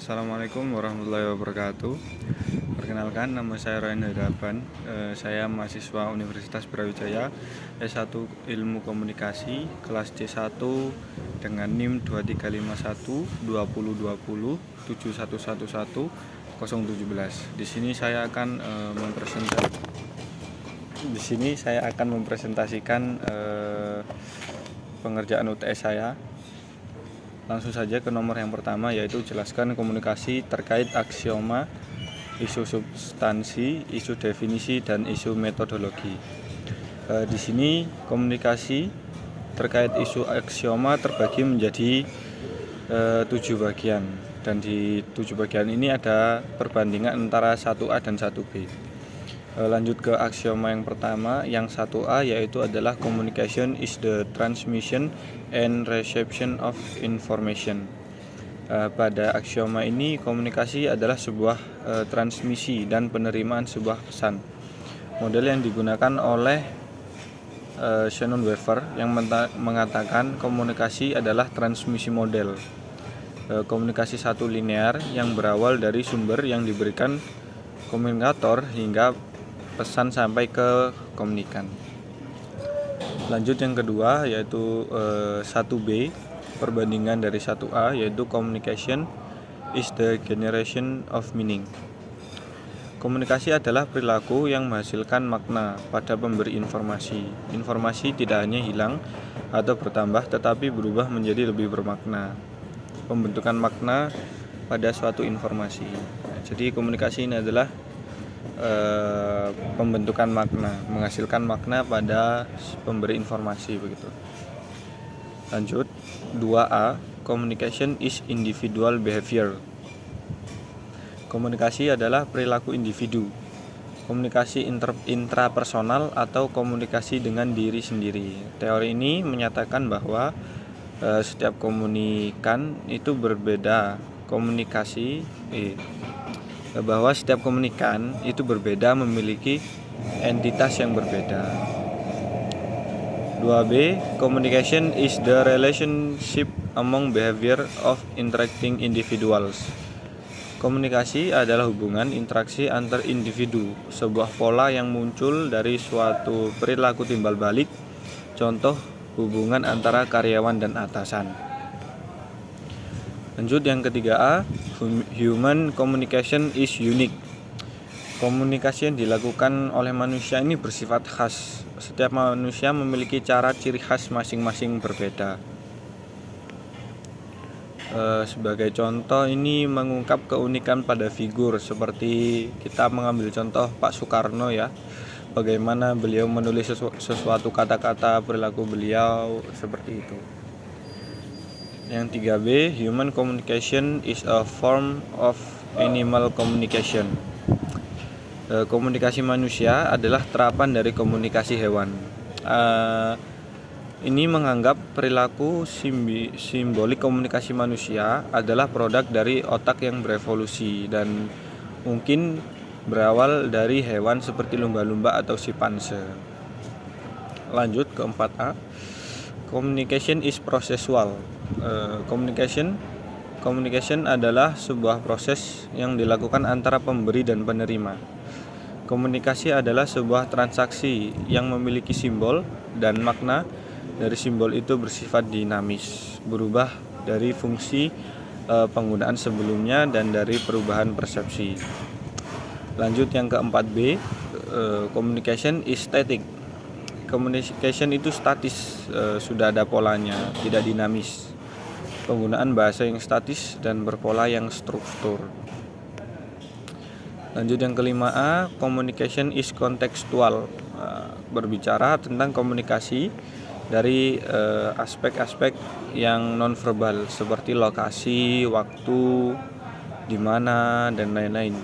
Assalamualaikum warahmatullahi wabarakatuh. Perkenalkan, nama saya Ryan Hadapan. Saya mahasiswa Universitas Brawijaya S1 Ilmu Komunikasi kelas C1 dengan NIM 2351 2020 7111 017. Di sini saya akan mempresentasikan pengerjaan UTS saya. Langsung saja ke nomor yang pertama, yaitu jelaskan komunikasi terkait aksioma, isu substansi, isu definisi, dan isu metodologi. Di sini komunikasi terkait isu aksioma terbagi menjadi 7 bagian, dan di 7 bagian ini ada perbandingan antara 1A dan 1B. Lanjut ke aksioma yang pertama, yang 1A, yaitu adalah communication is the transmission and reception of information. Pada aksioma ini, komunikasi adalah sebuah transmisi dan penerimaan sebuah pesan. Model yang digunakan oleh Shannon Weaver yang mengatakan komunikasi adalah transmisi model. Komunikasi satu linear yang berawal dari sumber yang diberikan komunikator hingga pesan sampai ke komunikan. Lanjut yang kedua, yaitu 1B, perbandingan dari 1A, yaitu communication is the generation of meaning. Komunikasi adalah perilaku yang menghasilkan makna pada pemberi informasi. Informasi tidak hanya hilang atau bertambah, tetapi berubah menjadi lebih bermakna. Pembentukan makna pada suatu informasi. Jadi komunikasi ini adalah pembentukan makna, menghasilkan makna pada pemberi informasi, begitu. Lanjut 2A, communication is individual behavior. Komunikasi adalah perilaku individu. Komunikasi intrapersonal atau komunikasi dengan diri sendiri. Teori ini menyatakan bahwa setiap komunikan itu berbeda. Bahwa setiap komunikan itu berbeda, memiliki entitas yang berbeda. 2B, communication is the relationship among behavior of interacting individuals. Komunikasi adalah hubungan interaksi antar individu, sebuah pola yang muncul dari suatu perilaku timbal balik, contoh hubungan antara karyawan dan atasan. Lanjut yang ketiga A, human communication is unique. Komunikasi yang dilakukan oleh manusia ini bersifat khas. Setiap manusia memiliki cara ciri khas masing-masing berbeda. Sebagai contoh, ini mengungkap keunikan pada figur, seperti kita mengambil contoh Pak Soekarno ya. Bagaimana beliau menulis sesuatu kata-kata, perilaku beliau seperti itu. Yang 3B, human communication is a form of animal communication. Komunikasi manusia adalah terapan dari komunikasi hewan. Ini menganggap perilaku simbolik komunikasi manusia adalah produk dari otak yang berevolusi dan mungkin berawal dari hewan seperti lumba-lumba atau simpanse. Lanjut ke 4A, communication is processual. Communication adalah sebuah proses yang dilakukan antara pemberi dan penerima. Komunikasi adalah sebuah transaksi yang memiliki simbol dan makna. Dari simbol itu bersifat dinamis, berubah dari fungsi penggunaan sebelumnya dan dari perubahan persepsi. Lanjut yang keempat B, communication is static. Communication itu statis, sudah ada polanya, tidak dinamis. Penggunaan bahasa yang statis dan berpola yang struktur. Lanjut yang kelima A, communication is contextual. Berbicara tentang komunikasi dari aspek-aspek yang nonverbal seperti lokasi, waktu, di mana, dan lain-lain.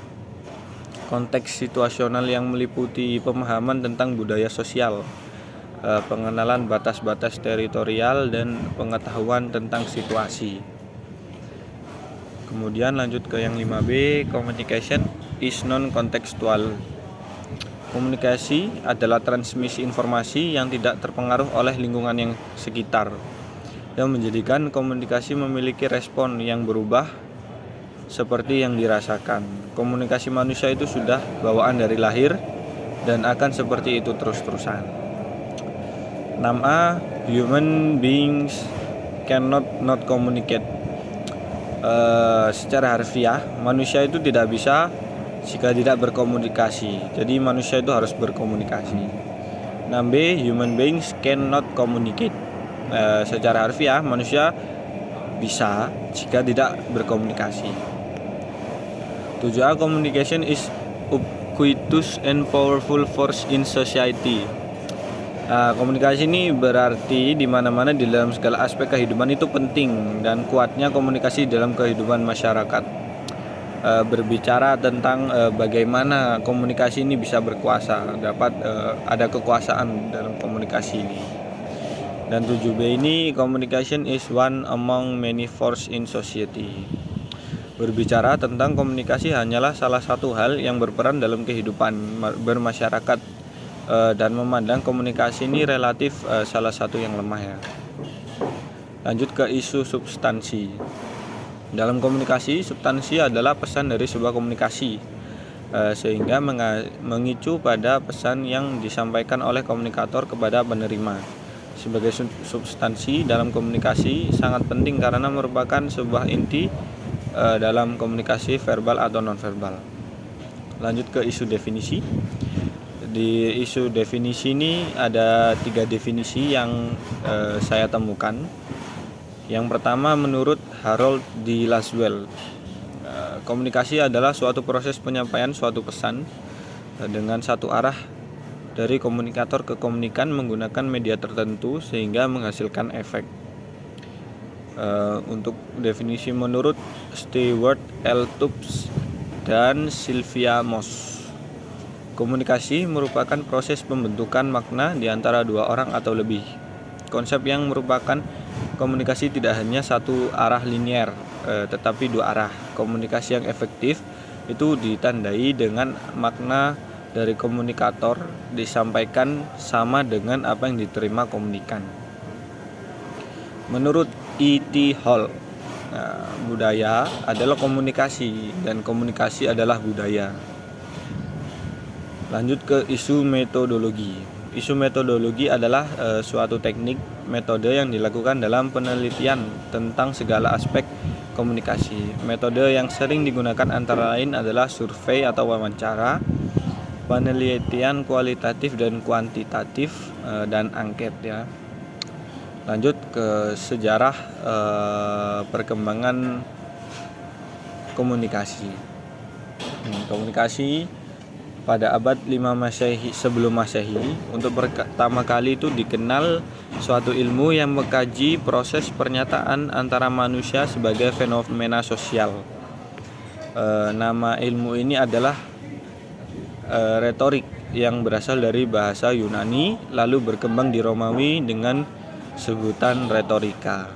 Konteks situasional yang meliputi pemahaman tentang budaya sosial, pengenalan batas-batas teritorial, dan pengetahuan tentang situasi. Kemudian lanjut ke yang 5B, communication is non-contextual. Komunikasi adalah transmisi informasi yang tidak terpengaruh oleh lingkungan yang sekitar, yang menjadikan komunikasi memiliki respon yang berubah seperti yang dirasakan. Komunikasi manusia itu sudah bawaan dari lahir dan akan seperti itu terus-terusan. 6A, human beings cannot not communicate. Secara harfiah, manusia itu tidak bisa jika tidak berkomunikasi. Jadi manusia itu harus berkomunikasi. 6B, human beings cannot communicate. Secara harfiah, manusia bisa jika tidak berkomunikasi. 7A, communication is ubiquitous and powerful force in society. Komunikasi ini berarti di mana-mana di dalam segala aspek kehidupan itu penting dan kuatnya komunikasi dalam kehidupan masyarakat. Berbicara tentang bagaimana komunikasi ini bisa berkuasa, dapat ada kekuasaan dalam komunikasi ini. Dan 7B ini, communication is one among many force in society. Berbicara tentang komunikasi hanyalah salah satu hal yang berperan dalam kehidupan bermasyarakat, dan memandang komunikasi ini relatif salah satu yang lemah ya. Lanjut ke isu substansi. Dalam komunikasi, substansi adalah pesan dari sebuah komunikasi, sehingga mengicu pada pesan yang disampaikan oleh komunikator kepada penerima. Sebagai substansi dalam komunikasi sangat penting karena merupakan sebuah inti dalam komunikasi verbal atau nonverbal. Lanjut ke isu definisi. Di isu definisi ini ada 3 definisi yang saya temukan. Yang pertama, menurut Harold D. Laswell, komunikasi adalah suatu proses penyampaian suatu pesan dengan satu arah dari komunikator ke komunikan menggunakan media tertentu sehingga menghasilkan efek. Untuk definisi menurut Stewart L. Tubbs dan Sylvia Moss, komunikasi merupakan proses pembentukan makna di antara 2 orang atau lebih. Konsep yang merupakan komunikasi tidak hanya satu arah linear, tetapi 2 arah. Komunikasi yang efektif itu ditandai dengan makna dari komunikator disampaikan sama dengan apa yang diterima komunikan. Menurut E.T. Hall, budaya adalah komunikasi dan komunikasi adalah budaya. Lanjut ke isu metodologi. Isu metodologi adalah suatu teknik metode yang dilakukan dalam penelitian tentang segala aspek komunikasi. Metode yang sering digunakan antara lain adalah survei atau wawancara, penelitian kualitatif dan kuantitatif, dan angket ya. Lanjut ke sejarah perkembangan komunikasi. Komunikasi pada abad 5 Masehi sebelum Masehi untuk pertama kali itu dikenal suatu ilmu yang mengkaji proses pernyataan antara manusia sebagai fenomena sosial. Nama ilmu ini adalah retorik yang berasal dari bahasa Yunani lalu berkembang di Romawi dengan sebutan retorika.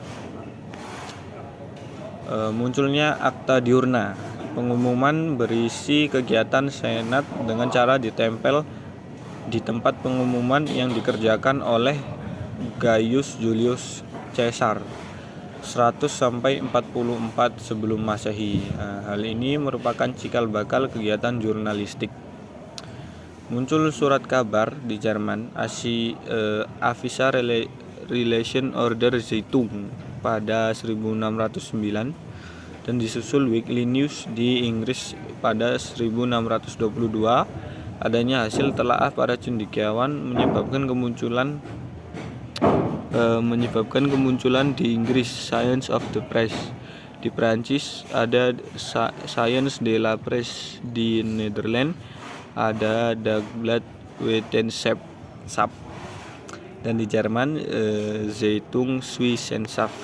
Munculnya akta diurna, pengumuman berisi kegiatan senat dengan cara ditempel di tempat pengumuman yang dikerjakan oleh Gaius Julius Caesar 100 sampai 44 sebelum Masehi. Hal ini merupakan cikal bakal kegiatan jurnalistik. Muncul surat kabar di Jerman, Avisa Relation Order Zeitung pada 1609 dan disusul Weekly News di Inggris pada 1622. Adanya hasil telaah para cendekiawan menyebabkan kemunculan di Inggris Science of the Press. Di Prancis ada Science de la Presse, di Netherlands ada Dagblad Wetenschap, dan di Jerman Zeitung Wissenschaft.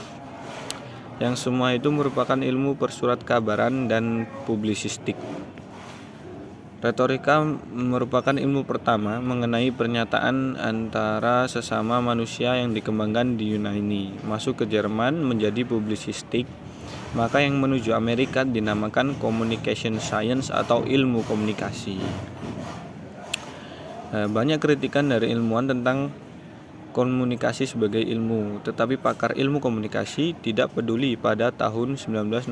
Yang semua itu merupakan ilmu persurat kabaran dan publisistik. Retorika merupakan ilmu pertama mengenai pernyataan antara sesama manusia yang dikembangkan di Yunani, masuk ke Jerman menjadi publisistik, maka yang menuju Amerika dinamakan communication science atau ilmu komunikasi. Banyak kritikan dari ilmuwan tentang komunikasi sebagai ilmu, tetapi pakar ilmu komunikasi tidak peduli pada tahun 1960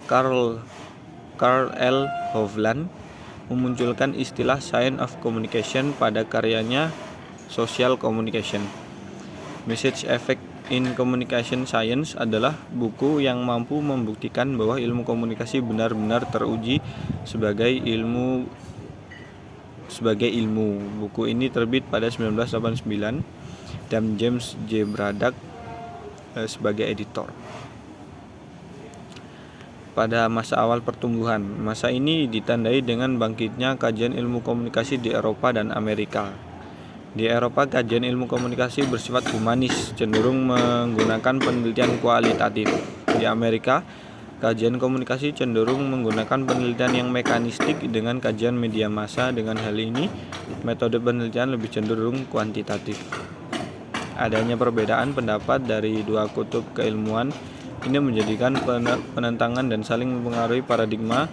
Karl L. Hovland memunculkan istilah Science of Communication pada karyanya Social Communication. Message Effect in Communication Science adalah buku yang mampu membuktikan bahwa ilmu komunikasi benar-benar teruji sebagai ilmu. Buku ini terbit pada 1989 dan James J. Braddock sebagai editor. Pada masa awal pertumbuhan, masa ini ditandai dengan bangkitnya kajian ilmu komunikasi di Eropa dan Amerika. Di Eropa, kajian ilmu komunikasi bersifat humanis, cenderung menggunakan penelitian kualitatif. Di Amerika, kajian komunikasi cenderung menggunakan penelitian yang mekanistik dengan kajian media massa. Dengan hal ini, metode penelitian lebih cenderung kuantitatif. Adanya perbedaan pendapat dari dua kutub keilmuan ini menjadikan penentangan dan saling mempengaruhi paradigma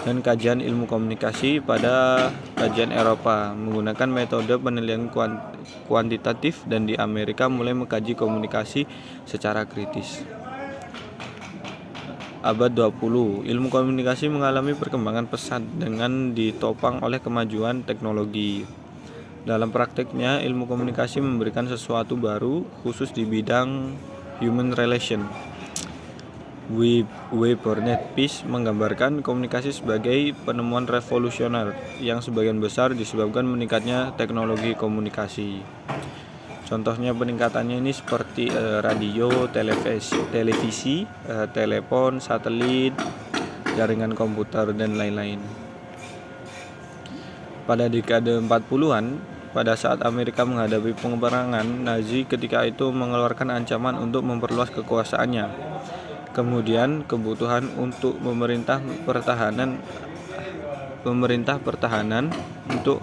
dan kajian ilmu komunikasi. Pada kajian Eropa menggunakan metode penelitian kuantitatif dan di Amerika mulai mengkaji komunikasi secara kritis. Abad 20, ilmu komunikasi mengalami perkembangan pesat dengan ditopang oleh kemajuan teknologi. Dalam prakteknya, ilmu komunikasi memberikan sesuatu baru khusus di bidang human relation. W. Burnett Peace menggambarkan komunikasi sebagai penemuan revolusioner yang sebagian besar disebabkan meningkatnya teknologi komunikasi. Contohnya peningkatannya ini seperti radio, televisi, telepon, satelit, jaringan komputer, dan lain-lain. Pada dekade 40-an, pada saat Amerika menghadapi peperangan Nazi ketika itu mengeluarkan ancaman untuk memperluas kekuasaannya. Kemudian kebutuhan untuk pemerintah pertahanan untuk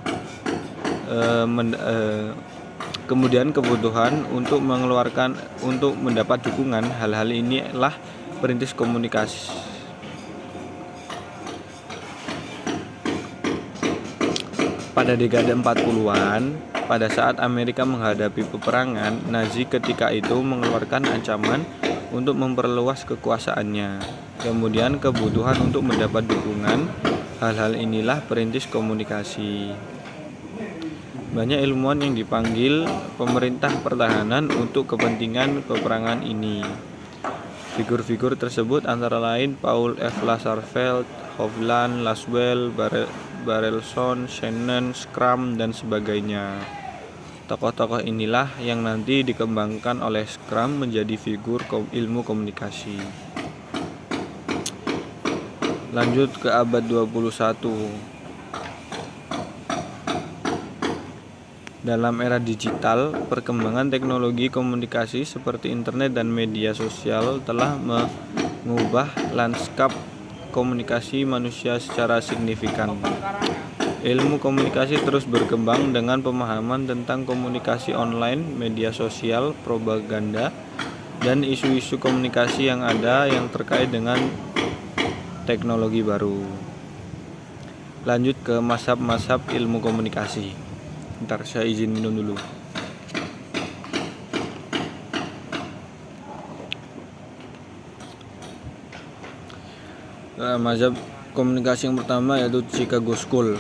mendapat dukungan. Hal-hal inilah perintis komunikasi. Pada dekade 40-an, pada saat Amerika menghadapi peperangan, Nazi ketika itu mengeluarkan ancaman untuk memperluas kekuasaannya. Kemudian kebutuhan untuk mendapat dukungan. Hal-hal inilah perintis komunikasi. Banyak ilmuwan yang dipanggil pemerintah pertahanan untuk kepentingan peperangan ini. Figur-figur tersebut antara lain Paul F. Lazarsfeld, Hovland, Laswell, Barrelson, Shannon, Schramm, dan sebagainya. Tokoh-tokoh inilah yang nanti dikembangkan oleh Schramm menjadi figur ilmu komunikasi. Lanjut ke abad 21. Dalam era digital, perkembangan teknologi komunikasi seperti internet dan media sosial telah mengubah lanskap komunikasi manusia secara signifikan. Ilmu komunikasi terus berkembang dengan pemahaman tentang komunikasi online, media sosial, propaganda, dan isu-isu komunikasi yang ada yang terkait dengan teknologi baru. Lanjut ke mazhab-mazhab ilmu komunikasi. Ntar saya izin minum dulu. Mazhab komunikasi yang pertama yaitu Chicago School.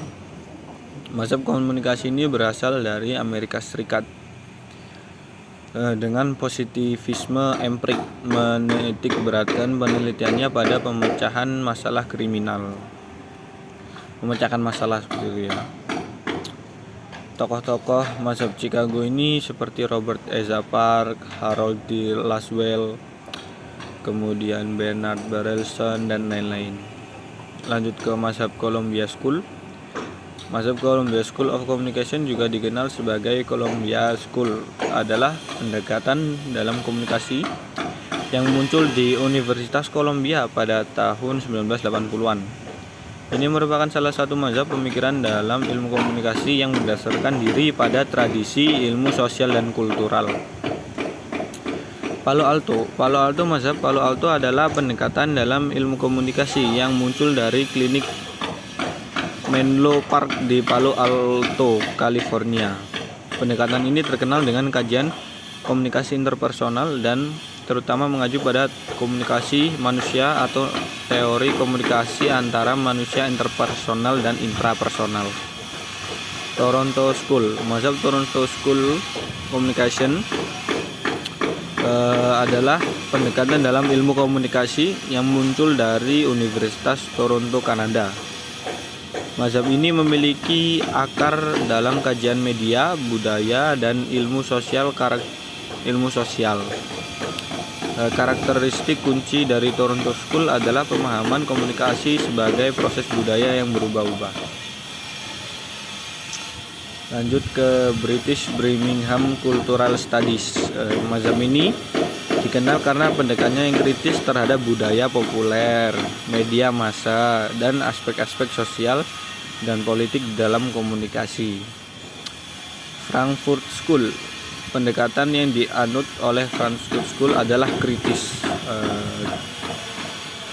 Mazhab komunikasi ini berasal dari Amerika Serikat dengan positivisme empirik, menitik beratkan penelitiannya pada pemecahan masalah seperti itu ya. Tokoh-tokoh mazhab Chicago ini seperti Robert Park, Harold D. Laswell, kemudian Bernard Barrelson, dan lain-lain. Lanjut ke mazhab Columbia School. Mazhab Columbia School of Communication juga dikenal sebagai Columbia School, adalah pendekatan dalam komunikasi yang muncul di Universitas Columbia pada tahun 1980-an. Ini merupakan salah satu mazhab pemikiran dalam ilmu komunikasi yang mendasarkan diri pada tradisi ilmu sosial dan kultural. Palo Alto mazhab Palo Alto adalah pendekatan dalam ilmu komunikasi yang muncul dari klinik Menlo Park di Palo Alto, California. Pendekatan ini terkenal dengan kajian komunikasi interpersonal dan terutama mengacu pada komunikasi manusia atau teori komunikasi antara manusia interpersonal dan intrapersonal. Toronto School, mazhab Toronto School Communication adalah pendekatan dalam ilmu komunikasi yang muncul dari Universitas Toronto, Kanada. Mazhab ini memiliki akar dalam kajian media, budaya, dan ilmu sosial. Karakteristik kunci dari Toronto School adalah pemahaman komunikasi sebagai proses budaya yang berubah-ubah. Lanjut ke British Birmingham Cultural Studies. Mazhab ini dikenal karena pendekatannya yang kritis terhadap budaya populer, media massa, dan aspek-aspek sosial dan politik dalam komunikasi. Frankfurt School, pendekatan yang dianut oleh Frankfurt School adalah kritis,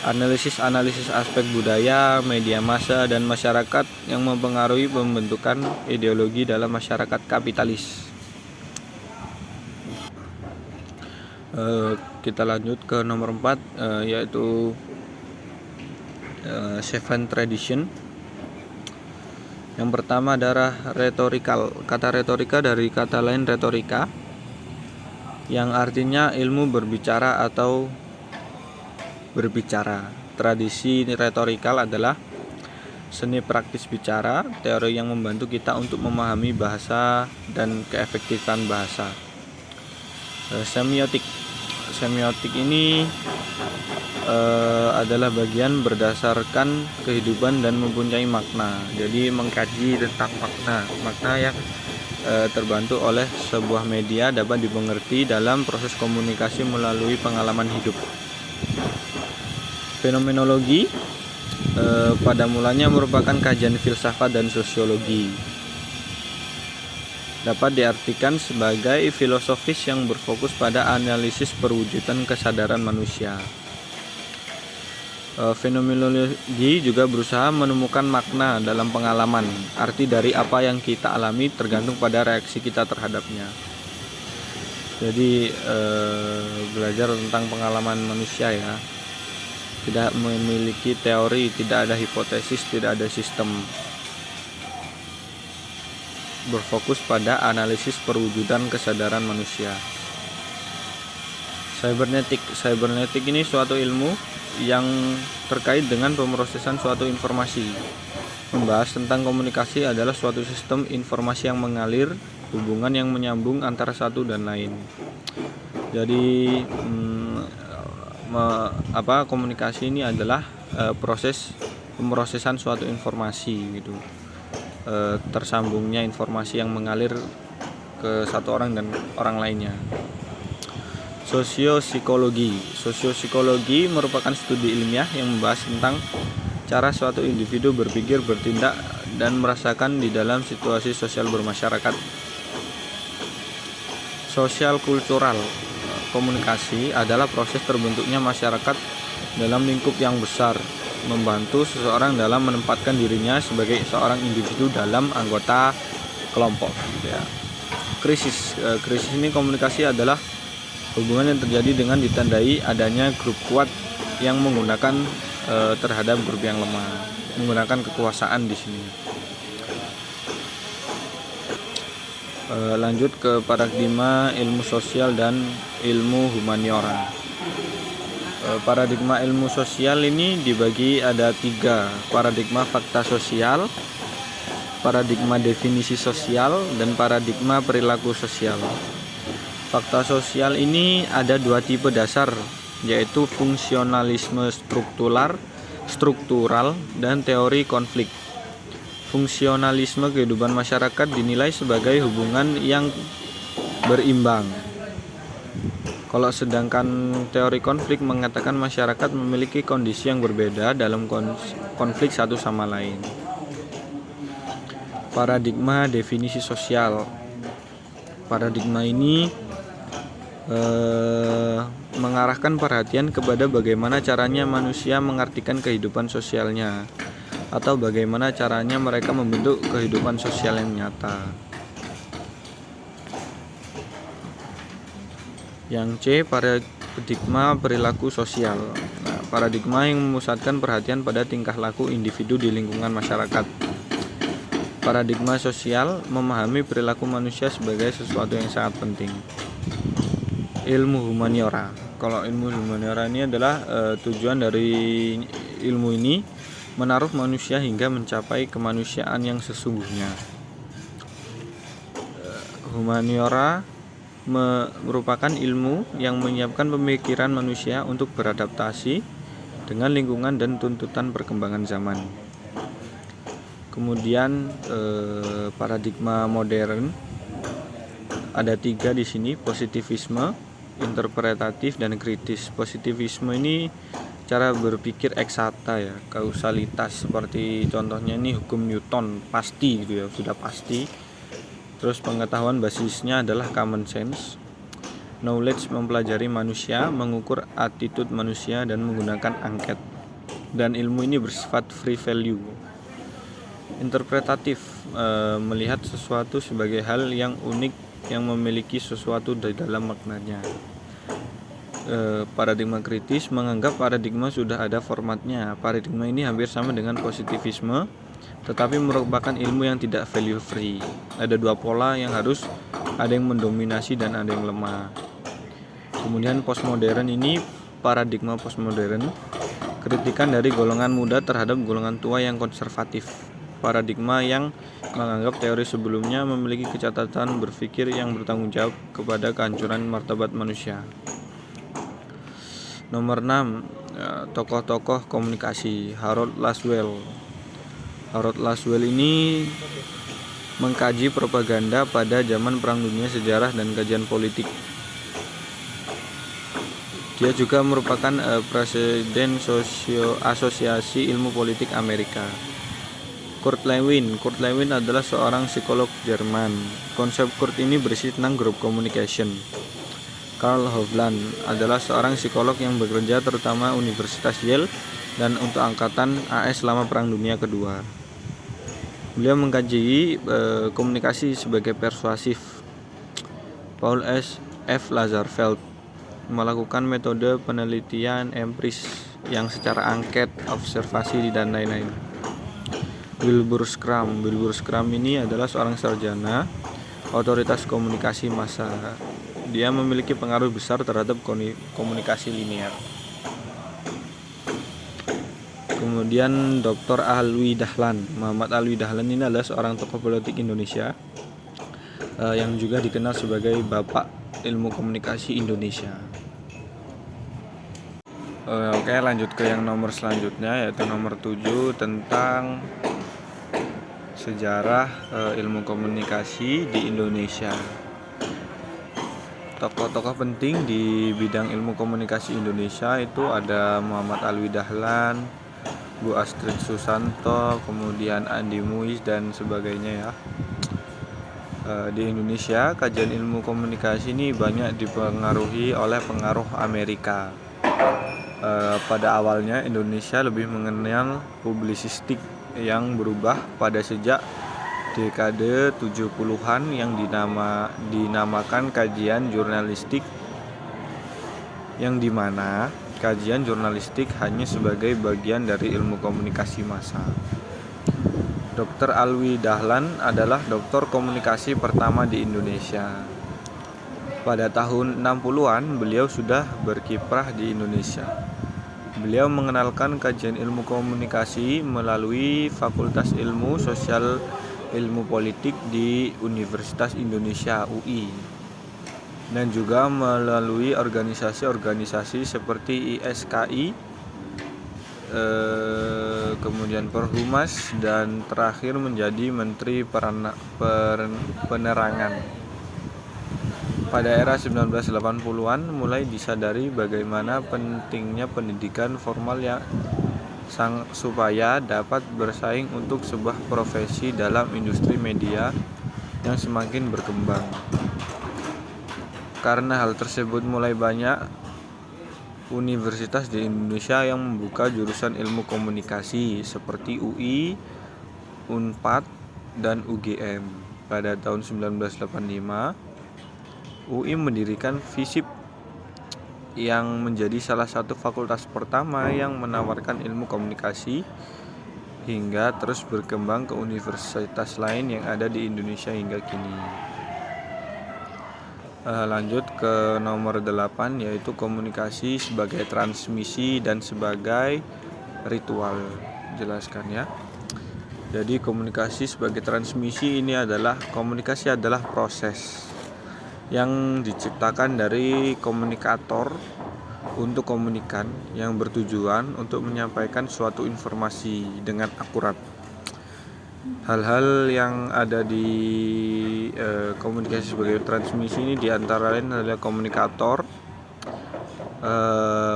analisis aspek budaya, media massa, dan masyarakat yang mempengaruhi pembentukan ideologi dalam masyarakat kapitalis. Kita lanjut ke nomor 4, yaitu Seven Tradition. Yang pertama adalah retorikal. Kata retorika dari kata lain retorika, yang artinya ilmu berbicara atau berbicara. Tradisi retorikal adalah seni praktis bicara, teori yang membantu kita untuk memahami bahasa dan keefektifan bahasa. Semiotik ini adalah bagian berdasarkan kehidupan dan mempunyai makna. Jadi mengkaji tentang makna yang terbantu oleh sebuah media dapat dimengerti dalam proses komunikasi melalui pengalaman hidup. Fenomenologi pada mulanya merupakan kajian filsafat dan sosiologi. Dapat diartikan sebagai filosofis yang berfokus pada analisis perwujudan kesadaran manusia. Fenomenologi juga berusaha menemukan makna dalam pengalaman. Arti dari apa yang kita alami tergantung pada reaksi kita terhadapnya. Jadi belajar tentang pengalaman manusia ya. Tidak memiliki teori, tidak ada hipotesis, tidak ada sistem. Berfokus pada analisis perwujudan kesadaran manusia. Cybernetik ini suatu ilmu yang terkait dengan pemrosesan suatu informasi. Membahas tentang komunikasi adalah suatu sistem informasi yang mengalir, hubungan yang menyambung antara satu dan lain. Jadi komunikasi ini adalah proses pemrosesan suatu informasi gitu. Tersambungnya informasi yang mengalir ke satu orang dan orang lainnya. Sosiopsikologi merupakan studi ilmiah yang membahas tentang cara suatu individu berpikir, bertindak, dan merasakan di dalam situasi sosial bermasyarakat. Sosial kultural komunikasi adalah proses terbentuknya masyarakat dalam lingkup yang besar, membantu seseorang dalam menempatkan dirinya sebagai seorang individu dalam anggota kelompok. Krisis ini komunikasi adalah hubungan yang terjadi dengan ditandai adanya grup kuat yang menggunakan terhadap grup yang lemah, menggunakan kekuasaan di sini. Lanjut ke paradigma ilmu sosial dan ilmu humaniora. Paradigma ilmu sosial ini dibagi ada 3, paradigma fakta sosial, paradigma definisi sosial, dan paradigma perilaku sosial. Fakta sosial ini ada 2 tipe dasar, yaitu fungsionalisme struktural dan teori konflik. Fungsionalisme kehidupan masyarakat dinilai sebagai hubungan yang berimbang. Kalau sedangkan teori konflik mengatakan masyarakat memiliki kondisi yang berbeda dalam konflik satu sama lain. Paradigma definisi sosial. Paradigma ini mengarahkan perhatian kepada bagaimana caranya manusia mengartikan kehidupan sosialnya, atau bagaimana caranya mereka membentuk kehidupan sosial yang nyata. Yang C, Paradigma perilaku sosial. Nah, paradigma yang memusatkan perhatian pada tingkah laku individu di lingkungan masyarakat. Paradigma sosial memahami perilaku manusia sebagai sesuatu yang sangat penting. Ilmu humaniora. Kalau ilmu humaniora ini adalah tujuan dari ilmu ini menaruh manusia hingga mencapai kemanusiaan yang sesungguhnya. Humaniora merupakan ilmu yang menyiapkan pemikiran manusia untuk beradaptasi dengan lingkungan dan tuntutan perkembangan zaman. Kemudian paradigma modern ada 3 di sini: positivisme, interpretatif, dan kritis. Positivisme ini cara berpikir eksakta ya, kausalitas, seperti contohnya ini hukum Newton, pasti gitu ya, sudah pasti. Terus pengetahuan basisnya adalah common sense. Knowledge mempelajari manusia, mengukur attitude manusia, dan menggunakan angket. Dan ilmu ini bersifat free value. Interpretatif melihat sesuatu sebagai hal yang unik yang memiliki sesuatu di dalam maknanya. Paradigma kritis menganggap paradigma sudah ada formatnya. Paradigma ini hampir sama dengan positivisme, tetapi merupakan ilmu yang tidak value free. Ada 2 pola yang harus ada yang mendominasi dan ada yang lemah. Kemudian postmodern ini paradigma postmodern, kritikan dari golongan muda terhadap golongan tua yang konservatif. Paradigma yang menganggap teori sebelumnya memiliki catatan berpikir yang bertanggung jawab kepada kehancuran martabat manusia. Nomor 6, tokoh-tokoh komunikasi. Harold Laswell. Harold Laswell ini mengkaji propaganda pada zaman Perang Dunia, sejarah, dan kajian politik. Dia juga merupakan presiden Asosiasi Ilmu Politik Amerika. Kurt Lewin adalah seorang psikolog Jerman. Konsep Kurt ini berisi tentang group communication. Karl Hovland adalah seorang psikolog yang bekerja terutama Universitas Yale dan untuk angkatan AS selama Perang Dunia Kedua. Beliau mengkaji komunikasi sebagai persuasif. Paul F. Lazarsfeld melakukan metode penelitian empiris yang secara angket, observasi, dan lain-lain. Wilbur Schramm ini adalah seorang sarjana otoritas komunikasi massa. Dia memiliki pengaruh besar terhadap komunikasi linear. Kemudian Dr. Alwi Dahlan. Muhammad Alwi Dahlan ini adalah seorang tokoh politik Indonesia yang juga dikenal sebagai Bapak Ilmu Komunikasi Indonesia. Oke, lanjut ke yang nomor selanjutnya, yaitu nomor 7 tentang sejarah ilmu komunikasi di Indonesia. Tokoh-tokoh penting di bidang ilmu komunikasi Indonesia itu ada Muhammad Alwi Dahlan, Bu Astrid Susanto, kemudian Andi Muiz, dan sebagainya ya. Di Indonesia, kajian ilmu komunikasi ini banyak dipengaruhi oleh pengaruh Amerika. Pada awalnya Indonesia lebih mengenal publisistik yang berubah pada sejak dekade 70-an yang dinamakan kajian jurnalistik, yang dimana kajian jurnalistik hanya sebagai bagian dari ilmu komunikasi massa. Dr. Alwi Dahlan adalah doktor komunikasi pertama di Indonesia. Pada tahun 60-an beliau sudah berkiprah di Indonesia. Beliau mengenalkan kajian ilmu komunikasi melalui Fakultas Ilmu Sosial Ilmu Politik di Universitas Indonesia UI, dan juga melalui organisasi-organisasi seperti ISKI, kemudian Perhumas, dan terakhir menjadi Menteri Penerangan. Pada era 1980-an mulai disadari bagaimana pentingnya pendidikan formal supaya dapat bersaing untuk sebuah profesi dalam industri media yang semakin berkembang. Karena hal tersebut mulai banyak universitas di Indonesia yang membuka jurusan ilmu komunikasi seperti UI, Unpad, dan UGM. Pada tahun 1985 UI mendirikan FISIP, yang menjadi salah satu fakultas pertama yang menawarkan ilmu komunikasi hingga terus berkembang ke universitas lain yang ada di Indonesia hingga kini. Lanjut ke nomor 8, yaitu komunikasi sebagai transmisi dan sebagai ritual. Jelaskan ya. Jadi komunikasi sebagai transmisi ini adalah proses yang diciptakan dari komunikator untuk komunikan yang bertujuan untuk menyampaikan suatu informasi dengan akurat. Hal-hal yang ada di komunikasi sebagai transmisi ini diantara lain adalah komunikator,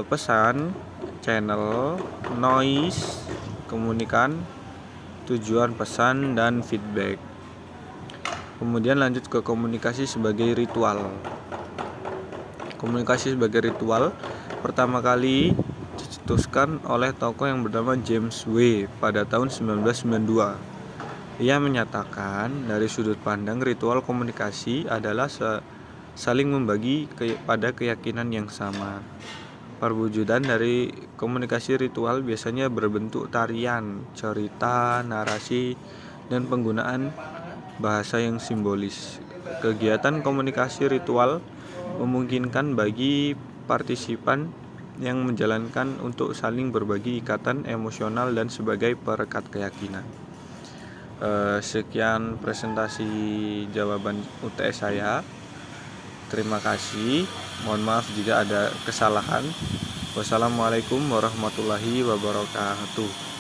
pesan, channel, noise, komunikan, tujuan pesan, dan feedback. Kemudian lanjut ke komunikasi sebagai ritual. Komunikasi sebagai ritual pertama kali dicetuskan oleh tokoh yang bernama James W. pada tahun 1992. Ia menyatakan dari sudut pandang ritual komunikasi adalah saling membagi pada keyakinan yang sama. Perwujudan dari komunikasi ritual biasanya berbentuk tarian, cerita, narasi, dan penggunaan bahasa yang simbolis. Kegiatan komunikasi ritual memungkinkan bagi partisipan yang menjalankan untuk saling berbagi ikatan emosional dan sebagai perekat keyakinan. Sekian presentasi jawaban UTS saya. Terima kasih. Mohon maaf jika ada kesalahan. Wassalamualaikum warahmatullahi wabarakatuh.